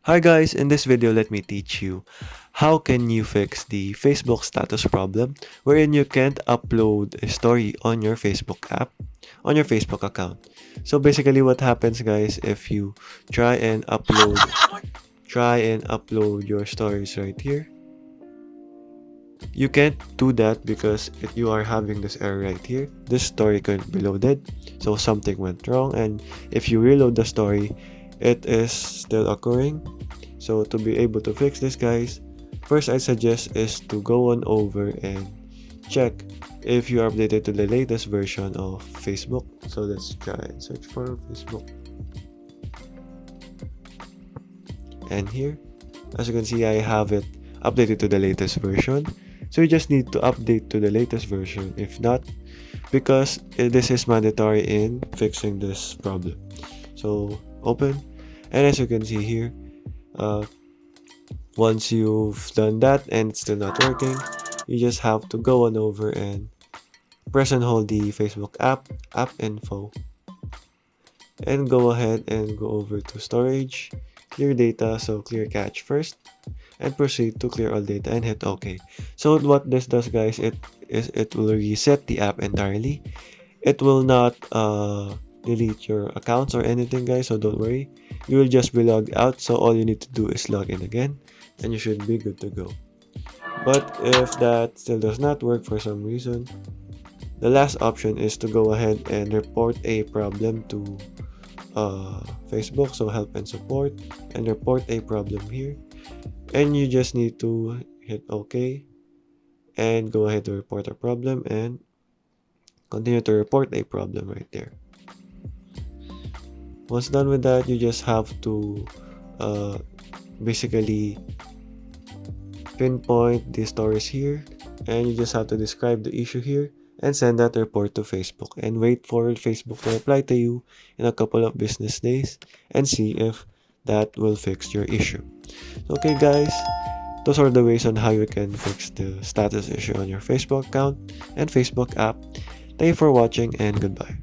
Hi guys, in this video let me teach you how can you fix the Facebook status problem wherein you can't upload a story on your Facebook app, on your Facebook account. So basically what happens guys if you try and upload your stories right here. You can't do that because if you are having this error right here. This story couldn't be loaded, so something went wrong, and if you reload the story, it is still occurring. So to be able to fix this guys, first I suggest is to go on over and check if you are updated to the latest version of Facebook. So let's try and search for Facebook. And here, as you can see, I have it updated to the latest version. So you just need to update to the latest version. If not, because this is mandatory in fixing this problem. So open, and as you can see here, once you've done that and it's still not working, you just have to go on over and press and hold the Facebook app info, and go ahead and go over to storage, clear data, so clear cache first, and proceed to clear all data and hit OK. So what this does guys, it will reset the app entirely. It will not delete your accounts or anything guys, so don't worry. You will just be logged out, so all you need to do is log in again and you should be good to go. But if that still does not work for some reason, the last option is to go ahead and report a problem to Facebook, so help and support, and report a problem here. And you just need to hit OK and go ahead to report a problem and continue to report a problem right there. Once done with that, you just have to basically pinpoint the stories here, and you just have to describe the issue here and send that report to Facebook and wait for Facebook to reply to you in a couple of business days and see if that will fix your issue. Okay guys, those are the ways on how you can fix the status issue on your Facebook account and Facebook app. Thank you for watching and goodbye.